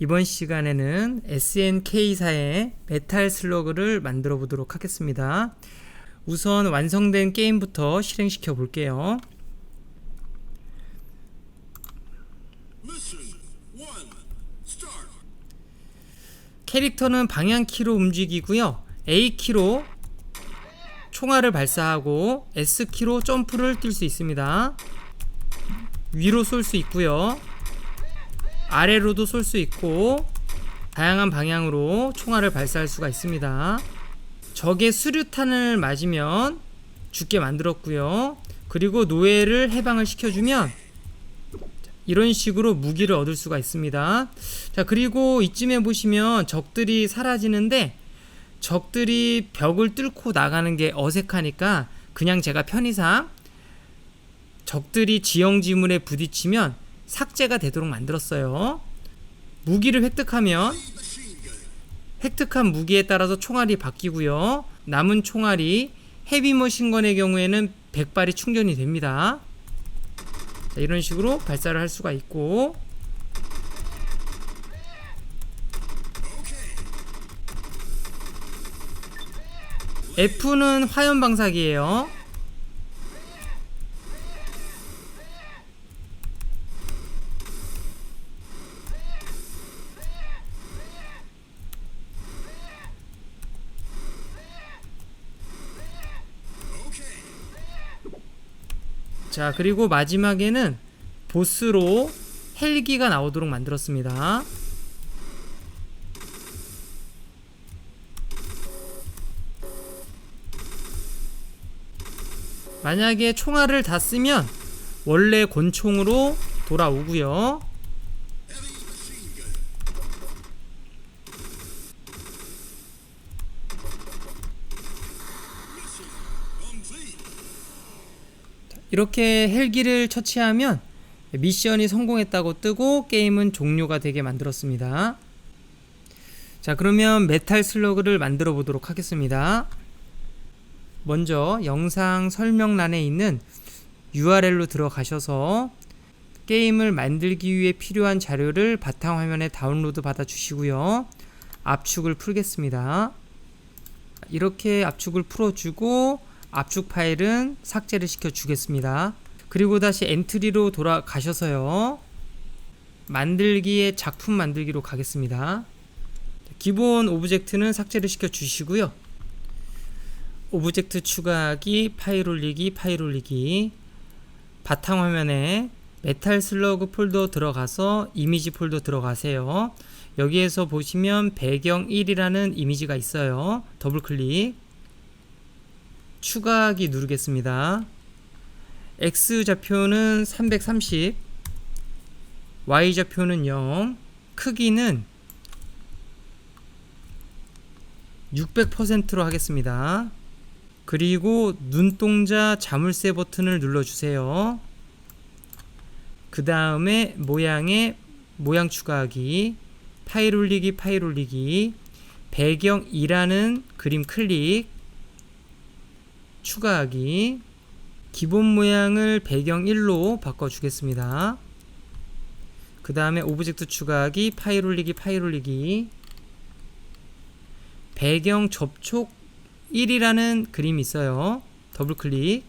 이번 시간에는 SNK사의 메탈 슬러그를 만들어 보도록 하겠습니다. 우선 완성된 게임부터 실행시켜 볼게요. 캐릭터는 방향키로 움직이고요. A키로 총알을 발사하고 S키로 점프를 뛸 수 있습니다. 위로 쏠 수 있고요. 아래로도 쏠 수 있고 다양한 방향으로 총알을 발사할 수가 있습니다. 적의 수류탄을 맞으면 죽게 만들었고요. 그리고 노예를 해방을 시켜주면 이런 식으로 무기를 얻을 수가 있습니다. 자, 그리고 이쯤에 보시면 적들이 사라지는데 적들이 벽을 뚫고 나가는 게 어색하니까 그냥 제가 편의상 적들이 지형지물에 부딪히면 삭제가 되도록 만들었어요. 무기를 획득하면 획득한 무기에 따라서 총알이 바뀌고요. 남은 총알이 헤비머신건의 경우에는 100발이 충전이 됩니다. 자, 이런 식으로 발사를 할 수가 있고, F는 화염 방사기예요. 자, 그리고 마지막에는 보스로 헬기가 나오도록 만들었습니다. 만약에 총알을 다 쓰면 원래 권총으로 돌아오고요. 이렇게 헬기를 처치하면 미션이 성공했다고 뜨고 게임은 종료가 되게 만들었습니다. 자, 그러면 메탈 슬러그를 만들어 보도록 하겠습니다. 먼저 영상 설명란에 있는 URL로 들어가셔서 게임을 만들기 위해 필요한 자료를 바탕화면에 다운로드 받아 주시고요. 압축을 풀겠습니다. 이렇게 압축을 풀어주고 압축 파일은 삭제를 시켜 주겠습니다. 그리고 다시 엔트리로 돌아가셔서요. 만들기에 작품 만들기로 가겠습니다. 기본 오브젝트는 삭제를 시켜 주시고요. 오브젝트 추가하기, 파일 올리기, 파일 올리기. 바탕화면에 메탈 슬러그 폴더 들어가서 이미지 폴더 들어가세요. 여기에서 보시면 배경 1이라는 이미지가 있어요. 더블 클릭. 추가하기 누르겠습니다. X 좌표는 330, Y 좌표는 0, 크기는 600%로 하겠습니다. 그리고 눈동자 자물쇠 버튼을 눌러주세요. 그 다음에 모양에 모양 추가하기, 파일 올리기, 파일 올리기, 배경 2라는 그림 클릭, 추가하기, 기본 모양을 배경 1로 바꿔주겠습니다. 그 다음에 오브젝트 추가하기, 파일 올리기, 파일 올리기, 배경 접촉 1이라는 그림이 있어요. 더블 클릭,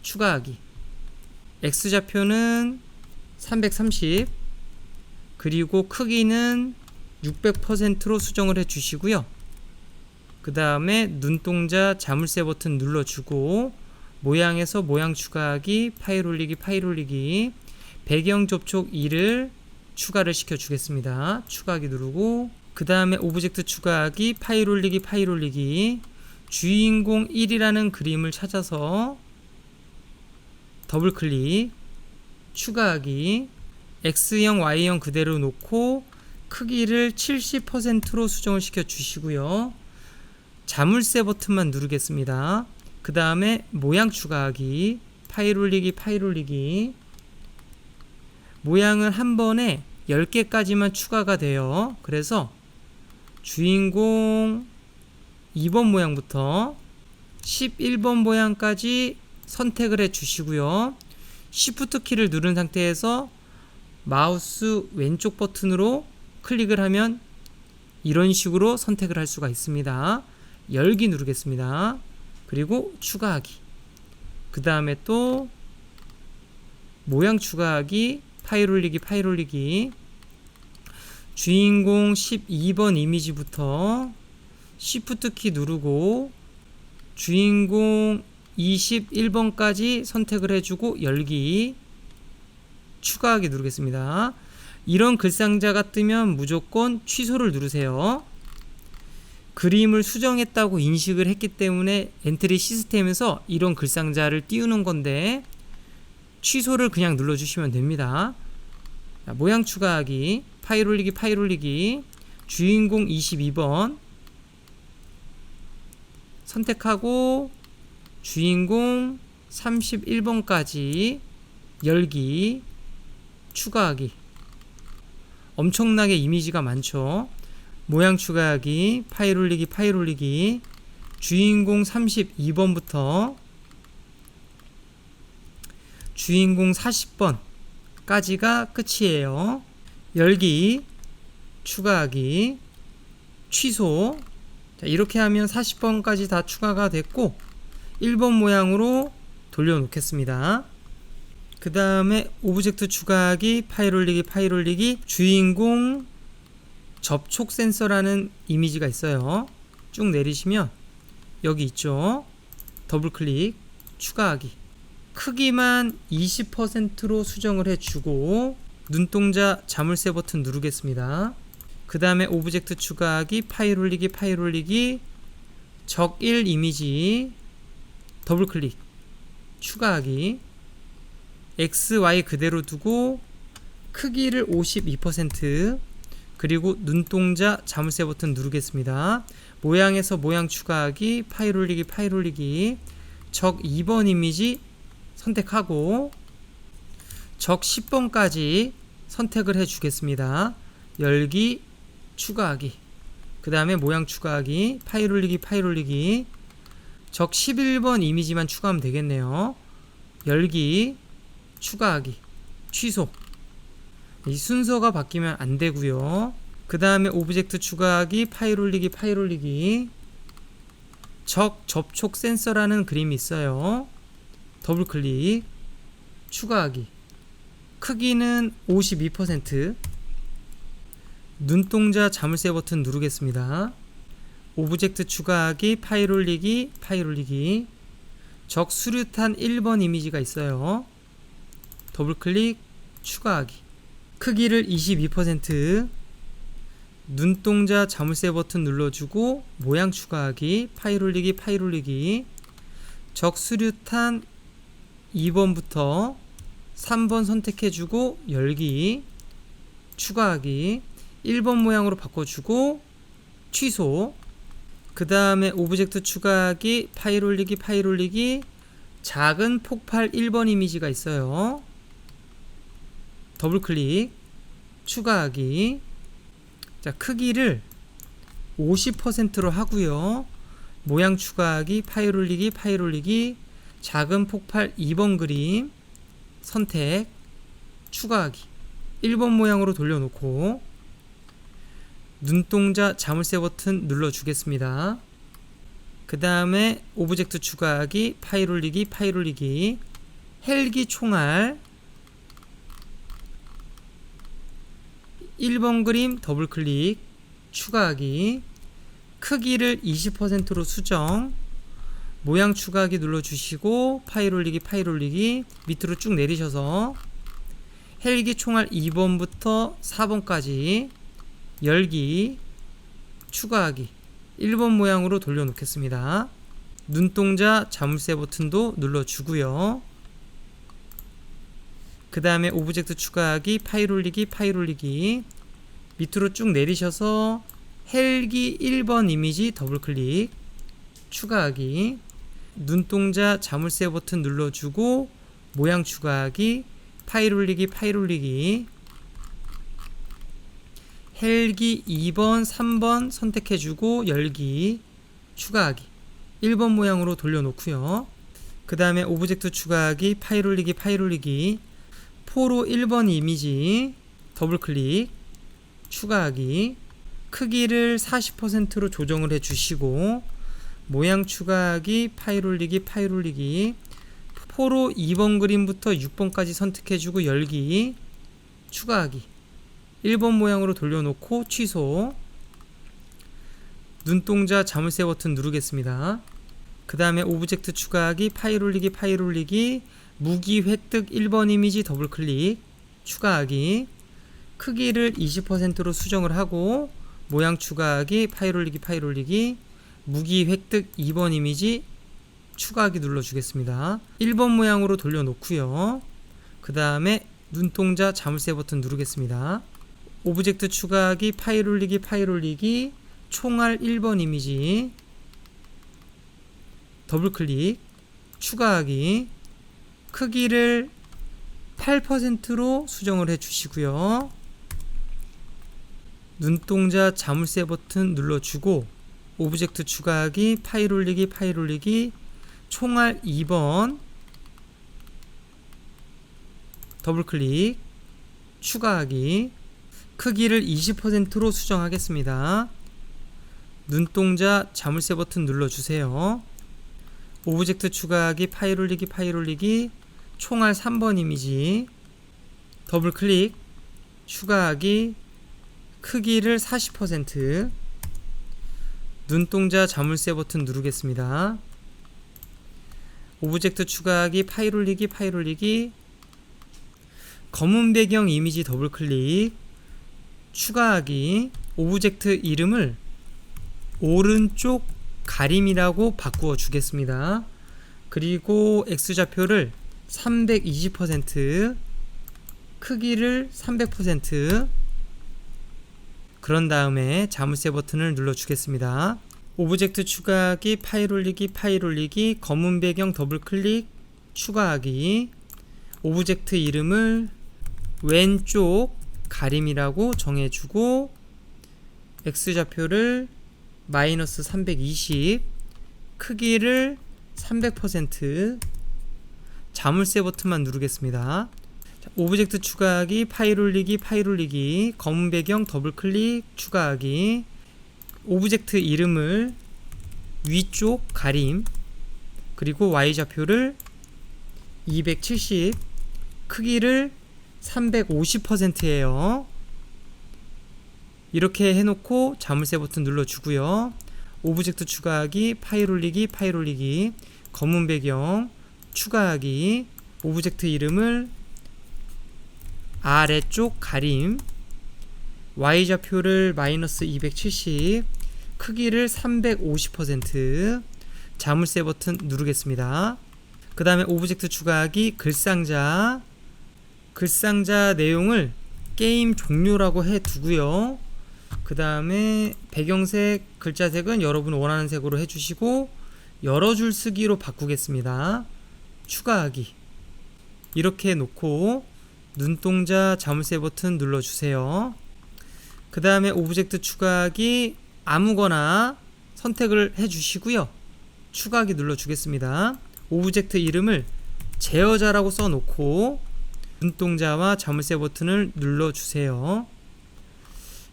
추가하기. X좌표는 330, 그리고 크기는 600%로 수정을 해 주시고요. 그 다음에 눈동자 자물쇠 버튼 눌러주고 모양에서 모양 추가하기, 파일 올리기, 파일 올리기, 배경 접촉 2를 추가를 시켜 주겠습니다. 추가하기 누르고 그 다음에 오브젝트 추가하기, 파일 올리기, 파일 올리기, 주인공 1이라는 그림을 찾아서 더블 클릭, 추가하기, X형, Y형 그대로 놓고 크기를 70%로 수정을 시켜 주시고요. 자물쇠 버튼만 누르겠습니다. 그 다음에 모양 추가하기, 파일 올리기, 파일 올리기. 모양은 한 번에 10개까지만 추가가 돼요. 그래서 주인공 2번 모양부터 11번 모양까지 선택을 해 주시고요. Shift 키를 누른 상태에서 마우스 왼쪽 버튼으로 클릭을 하면 이런 식으로 선택을 할 수가 있습니다. 열기 누르겠습니다. 그리고 추가하기. 그 다음에 또 모양 추가하기, 파일 올리기. 주인공 12번 이미지부터 Shift 키 누르고 주인공 21번까지 선택을 해주고 열기, 추가하기 누르겠습니다. 이런 글상자가 뜨면 무조건 취소를 누르세요. 그림을 수정했다고 인식을 했기 때문에 엔트리 시스템에서 이런 글상자를 띄우는 건데 취소를 그냥 눌러주시면 됩니다. 자, 모양 추가하기, 파일 올리기, 주인공 22번 선택하고 주인공 31번까지 열기, 추가하기. 엄청나게 이미지가 많죠. 모양 추가하기, 파일 올리기, 주인공 32번부터 주인공 40번까지가 끝이에요. 열기, 추가하기, 취소. 자, 이렇게 하면 40번까지 다 추가가 됐고 1번 모양으로 돌려놓겠습니다. 그 다음에 오브젝트 추가하기, 파일 올리기, 주인공 접촉 센서라는 이미지가 있어요. 쭉 내리시면 여기 있죠. 더블 클릭, 추가하기. 크기만 20%로 수정을 해주고 눈동자 자물쇠 버튼 누르겠습니다. 그 다음에 오브젝트 추가하기, 파일 올리기, 적1 이미지 더블 클릭, 추가하기. X, Y 그대로 두고 크기를 52%, 그리고 눈동자 자물쇠 버튼 누르겠습니다. 모양에서 모양 추가하기, 파일 올리기, 적 2번 이미지 선택하고 적 10번까지 선택을 해 주겠습니다. 열기, 추가하기. 그 다음에 모양 추가하기, 파일 올리기, 적 11번 이미지만 추가하면 되겠네요. 열기, 추가하기, 취소. 이 순서가 바뀌면 안 되고요. 그 다음에 오브젝트 추가하기, 파일 올리기, 적 접촉 센서라는 그림이 있어요. 더블 클릭, 추가하기. 크기는 52%. 눈동자 자물쇠 버튼 누르겠습니다. 오브젝트 추가하기, 파일 올리기, 적 수류탄 1번 이미지가 있어요. 더블 클릭, 추가하기. 크기를 22%. 눈동자 자물쇠 버튼 눌러주고 모양 추가하기, 파일 올리기, 적 수류탄 2번부터 3번 선택해주고 열기, 추가하기. 1번 모양으로 바꿔주고 취소. 그 다음에 오브젝트 추가하기, 파일 올리기, 작은 폭발 1번 이미지가 있어요. 더블 클릭, 추가하기. 자, 크기를 50%로 하고요. 모양 추가하기, 파일 올리기, 작은 폭발 2번 그림 선택, 추가하기. 1번 모양으로 돌려놓고 눈동자 자물쇠 버튼 눌러주겠습니다. 그 다음에 오브젝트 추가하기, 파일 올리기, 헬기 총알 1번 그림 더블 클릭, 추가하기. 크기를 20%로 수정. 모양 추가하기 눌러주시고 파일 올리기 밑으로 쭉 내리셔서 헬기 총알 2번부터 4번까지 열기, 추가하기. 1번 모양으로 돌려놓겠습니다. 눈동자 자물쇠 버튼도 눌러주고요. 그 다음에 오브젝트 추가하기, 파일 올리기 밑으로 쭉 내리셔서 헬기 1번 이미지 더블 클릭, 추가하기. 눈동자 자물쇠 버튼 눌러주고 모양 추가하기, 파일 올리기 헬기 2번, 3번 선택해주고 열기, 추가하기. 1번 모양으로 돌려놓고요. 그 다음에 오브젝트 추가하기, 파일 올리기 포로 1번 이미지 더블 클릭, 추가하기, 크기를 40%로 조정을 해 주시고, 모양 추가하기, 파일 올리기, 파일 올리기, 포로 2번 그림부터 6번까지 선택해 주고 열기, 추가하기, 1번 모양으로 돌려놓고 취소, 눈동자 자물쇠 버튼 누르겠습니다. 그 다음에 오브젝트 추가하기, 파일 올리기, 파일 올리기, 무기 획득 1번 이미지 더블 클릭, 추가하기, 크기를 20%로 수정을 하고, 모양 추가하기, 파일 올리기, 파일 올리기, 무기 획득 2번 이미지 추가하기 눌러주겠습니다. 1번 모양으로 돌려놓고요. 그 다음에 눈동자 자물쇠 버튼 누르겠습니다. 오브젝트 추가하기, 파일 올리기, 파일 올리기, 총알 1번 이미지 더블 클릭, 추가하기, 크기를 8%로 수정을 해 주시고요. 눈동자 자물쇠 버튼 눌러주고, 오브젝트 추가하기, 파일 올리기, 파일 올리기, 총알 2번 더블 클릭, 추가하기, 크기를 20%로 수정하겠습니다. 눈동자 자물쇠 버튼 눌러주세요. 오브젝트 추가하기, 파일 올리기, 파일 올리기, 총알 3번 이미지 더블 클릭, 추가하기, 크기를 40%, 눈동자 자물쇠 버튼 누르겠습니다. 오브젝트 추가하기, 파일 올리기, 파일 올리기, 검은 배경 이미지 더블 클릭, 추가하기, 오브젝트 이름을 오른쪽 가림이라고 바꾸어 주겠습니다. 그리고 X좌표를 320%, 크기를 300%, 그런 다음에 자물쇠 버튼을 눌러 주겠습니다. 오브젝트 추가하기, 파일 올리기, 파일 올리기, 검은 배경 더블 클릭, 추가하기, 오브젝트 이름을 왼쪽 가림이라고 정해주고, X좌표를 마이너스 320, 크기를 300%, 자물쇠 버튼만 누르겠습니다. 오브젝트 추가하기, 파일 올리기, 파일 올리기, 검은 배경 더블 클릭, 추가하기, 오브젝트 이름을 위쪽 가림, 그리고 Y좌표를 270, 크기를 350%예요. 이렇게 해놓고 자물쇠 버튼 눌러주고요. 오브젝트 추가하기, 파일 올리기, 파일 올리기, 검은 배경 추가하기, 오브젝트 이름을 아래쪽 가림, Y좌표를 마이너스 270, 크기를 350%, 자물쇠 버튼 누르겠습니다. 그 다음에 오브젝트 추가하기, 글상자 내용을 게임 종료라고 해 두고요. 그 다음에 배경색, 글자색은 여러분 원하는 색으로 해주시고, 여러 줄 쓰기로 바꾸겠습니다. 추가하기, 이렇게 놓고 눈동자 자물쇠 버튼 눌러주세요. 그 다음에 오브젝트 추가하기, 아무거나 선택을 해주시고요. 추가하기 눌러주겠습니다. 오브젝트 이름을 제어자라고 써놓고 눈동자와 자물쇠 버튼을 눌러주세요.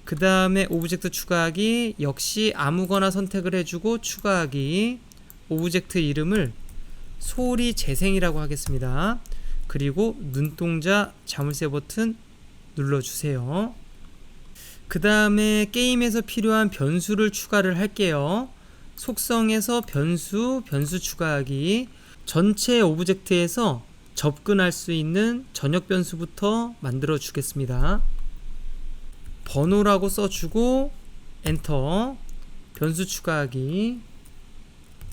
그 다음에 오브젝트 추가하기, 역시 아무거나 선택을 해주고 추가하기, 오브젝트 이름을 소리 재생이라고 하겠습니다. 그리고 눈동자 자물쇠 버튼 눌러주세요. 그 다음에 게임에서 필요한 변수를 추가를 할게요. 속성에서 변수 추가하기, 전체 오브젝트에서 접근할 수 있는 전역 변수부터 만들어 주겠습니다. 번호라고 써주고 엔터, 변수 추가하기,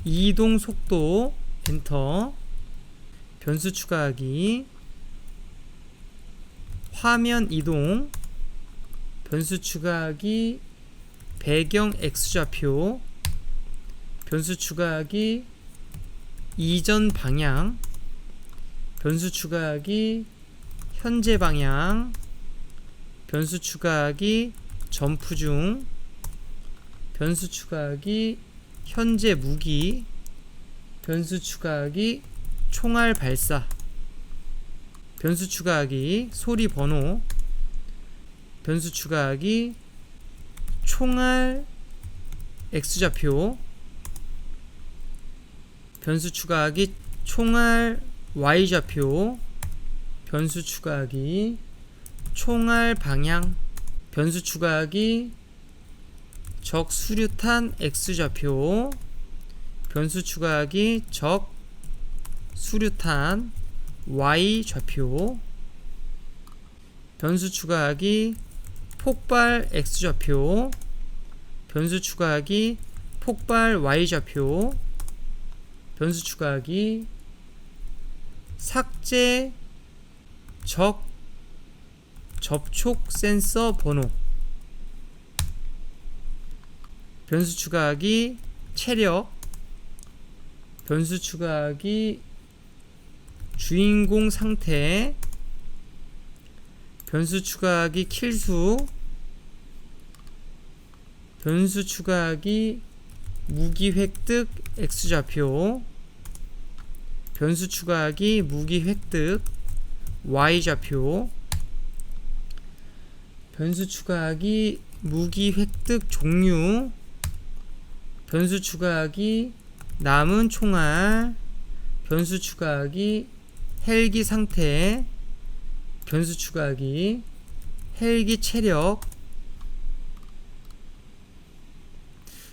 이동 속도 엔터, 변수 추가하기, 화면 이동, 변수 추가하기, 배경 X좌표, 변수 추가하기, 이전 방향, 변수 추가하기, 현재 방향, 변수 추가하기, 점프 중, 변수 추가하기, 현재 무기, 변수 추가하기, 총알 발사, 변수 추가하기, 소리 번호, 변수 추가하기 총알 X좌표, 변수 추가하기 총알 Y좌표, 변수 추가하기 총알 방향, 변수 추가하기 적 수류탄 X좌표, 변수 추가하기 적 수류탄 Y좌표, 변수 추가하기 폭발 X좌표, 변수 추가하기 폭발 Y좌표, 변수 추가하기 삭제 적 접촉 센서 번호, 변수 추가하기 체력, 변수 추가하기 주인공 상태, 변수 추가하기 킬수, 변수 추가하기 무기 획득 X좌표, 변수 추가하기 무기 획득 Y좌표, 변수 추가하기 무기 획득 종류, 변수 추가하기 남은 총알, 변수 추가하기 헬기 상태, 변수 추가하기 헬기 체력.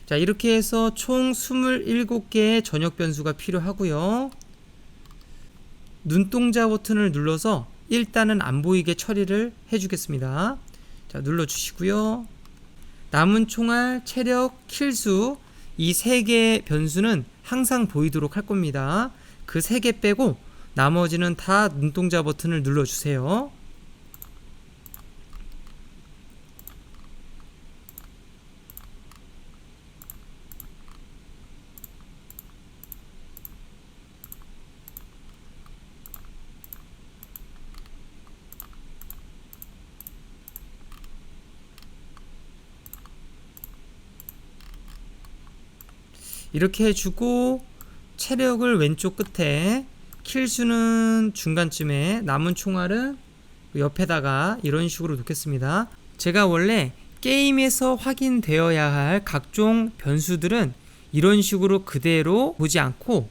자, 이렇게 해서 총 27개의 전역 변수가 필요하고요. 눈동자 버튼을 눌러서 일단은 안 보이게 처리를 해주겠습니다. 자, 눌러주시고요. 남은 총알, 체력, 킬수 이 3개의 변수는 항상 보이도록 할 겁니다. 그 3개 빼고 나머지는 다 눈동자 버튼을 눌러주세요. 이렇게 해주고 체력을 왼쪽 끝에, 킬수는 중간쯤에, 남은 총알은 옆에다가 이런 식으로 놓겠습니다. 제가 원래 게임에서 확인되어야 할 각종 변수들은 이런 식으로 그대로 보지 않고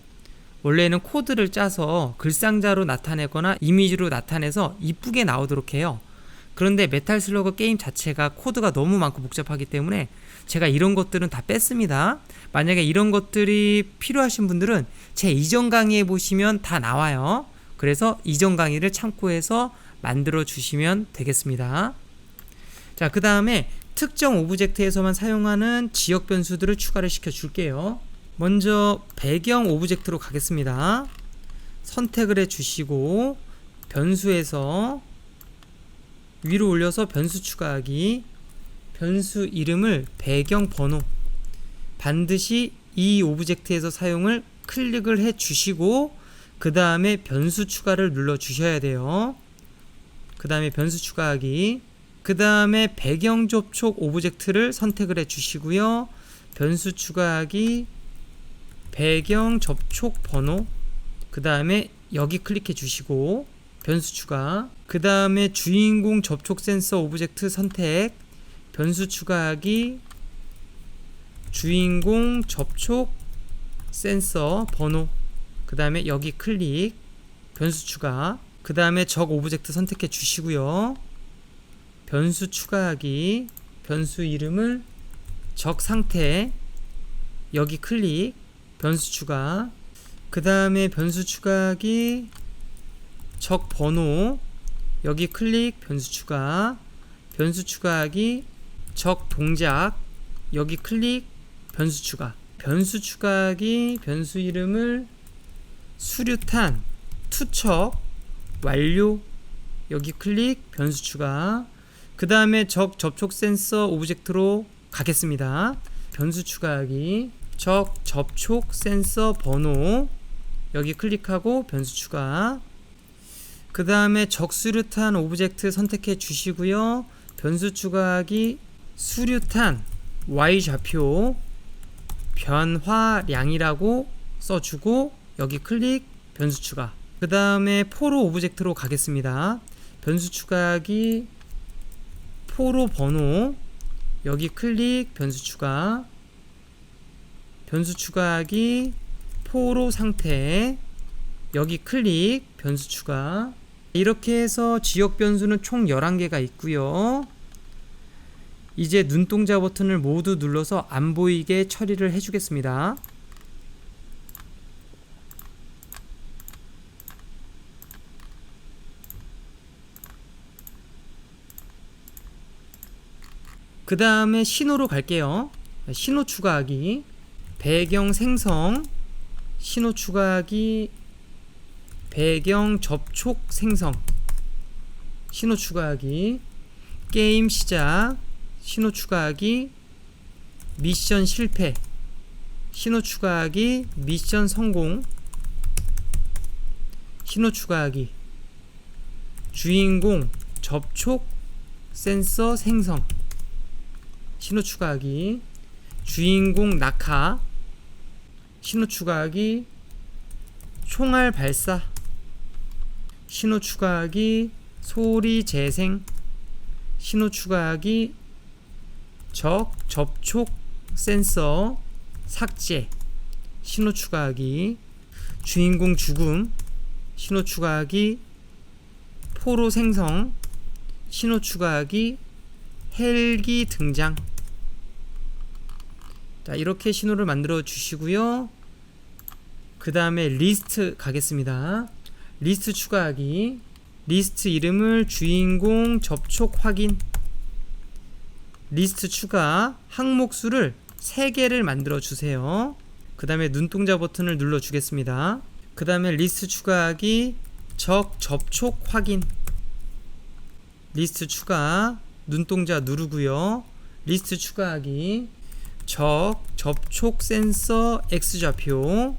원래는 코드를 짜서 글상자로 나타내거나 이미지로 나타내서 이쁘게 나오도록 해요. 그런데 메탈 슬러그 게임 자체가 코드가 너무 많고 복잡하기 때문에 제가 이런 것들은 다 뺐습니다. 만약에 이런 것들이 필요하신 분들은 제 이전 강의에 보시면 다 나와요. 그래서 이전 강의를 참고해서 만들어 주시면 되겠습니다. 자, 그 다음에 특정 오브젝트에서만 사용하는 지역 변수들을 추가를 시켜 줄게요. 먼저 배경 오브젝트로 가겠습니다. 선택을 해 주시고 변수에서 위로 올려서 변수 추가하기, 변수 이름을 배경 번호, 반드시 이 오브젝트에서 사용을 클릭을 해 주시고 그 다음에 변수 추가를 눌러 주셔야 돼요. 그 다음에 변수 추가하기, 그 다음에 배경 접촉 오브젝트를 선택을 해 주시고요. 변수 추가하기, 배경 접촉 번호, 그 다음에 여기 클릭해 주시고 변수 추가, 그 다음에 주인공 접촉 센서 오브젝트 선택, 변수 추가하기, 주인공 접촉 센서 번호, 그 다음에 여기 클릭, 변수 추가, 그 다음에 적 오브젝트 선택해 주시고요. 변수 추가하기, 변수 이름을 적 상태, 여기 클릭, 변수 추가, 그 다음에 변수 추가하기, 적 번호, 여기 클릭, 변수 추가, 변수 추가하기, 적 동작, 여기 클릭, 변수 추가, 변수 추가하기, 변수 이름을 수류탄, 투척, 완료, 여기 클릭, 변수 추가, 그 다음에 적 접촉 센서 오브젝트로 가겠습니다. 변수 추가하기, 적 접촉 센서 번호, 여기 클릭하고 변수 추가, 그 다음에 적 수류탄 오브젝트 선택해 주시고요. 변수 추가하기, 수류탄 Y좌표 변화량이라고 써주고 여기 클릭, 변수 추가, 그 다음에 포로 오브젝트로 가겠습니다. 변수 추가하기, 포로 번호 여기 클릭 변수 추가하기 포로 상태 여기 클릭 변수 추가. 이렇게 해서 지역 변수는 총 11개가 있고요. 이제 눈동자 버튼을 모두 눌러서 안 보이게 처리를 해주겠습니다. 그 다음에 신호로 갈게요. 신호 추가하기, 배경 생성, 신호 추가하기, 배경 접촉 생성, 신호 추가하기, 게임 시작, 신호 추가하기, 미션 실패, 신호 추가하기, 미션 성공, 신호 추가하기, 주인공 접촉 센서 생성, 신호 추가하기, 주인공 낙하, 신호 추가하기, 총알 발사, 신호 추가하기, 소리 재생, 신호 추가하기, 적 접촉 센서 삭제, 신호 추가하기, 주인공 죽음, 신호 추가하기, 포로 생성, 신호 추가하기, 헬기 등장. 자, 이렇게 신호를 만들어 주시고요. 그 다음에 리스트 가겠습니다. 리스트 추가하기, 리스트 이름을 주인공 접촉 확인, 리스트 추가, 항목 수를 3개를 만들어 주세요. 그 다음에 눈동자 버튼을 눌러 주겠습니다. 그 다음에 리스트 추가하기, 적 접촉 확인, 리스트 추가, 눈동자 누르고요. 리스트 추가하기, 적 접촉 센서 X좌표,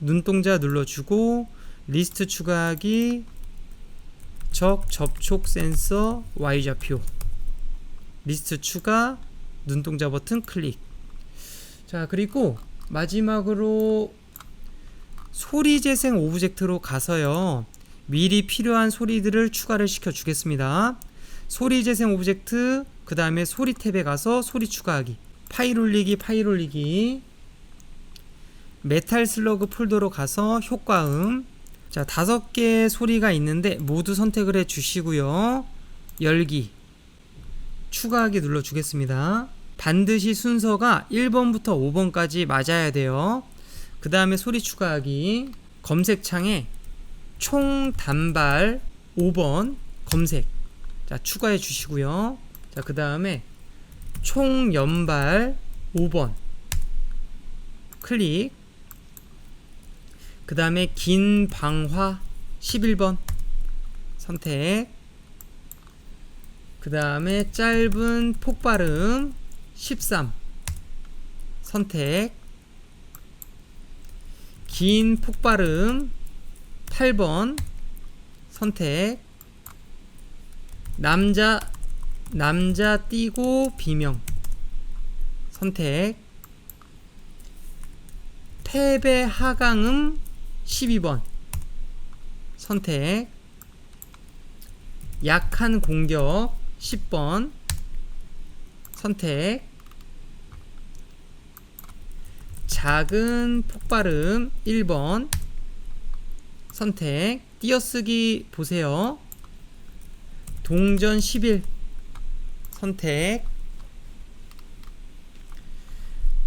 눈동자 눌러주고, 리스트 추가하기, 적 접촉 센서 Y좌표, 리스트 추가, 눈동자 버튼 클릭. 자, 그리고 마지막으로 소리 재생 오브젝트로 가서요, 미리 필요한 소리들을 추가를 시켜 주겠습니다. 소리 재생 오브젝트, 그 다음에 소리 탭에 가서 소리 추가하기, 파일 올리기, 메탈 슬러그 폴더로 가서 효과음. 자, 5개의 소리가 있는데 모두 선택을 해 주시고요. 열기, 추가하기 눌러 주겠습니다. 반드시 순서가 1번부터 5번까지 맞아야 돼요. 그 다음에 소리 추가하기, 검색창에 총 단발 5번 검색, 자, 추가해 주시고요. 자, 그 다음에 총 연발 5번 클릭. 그 다음에 긴 방화 11번 선택. 그 다음에 짧은 폭발음 13 선택. 긴 폭발음 8번 선택. 남자 띄고 비명 선택. 패배 하강음 12번 선택. 약한 공격 10번 선택. 작은 폭발음 1번 선택. 띄어쓰기 보세요. 동전 11 선택.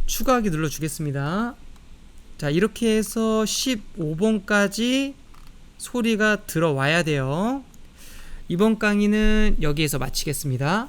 추가하기 눌러 주겠습니다. 자, 이렇게 해서 15번까지 소리가 들어와야 돼요. 이번 강의는 여기에서 마치겠습니다.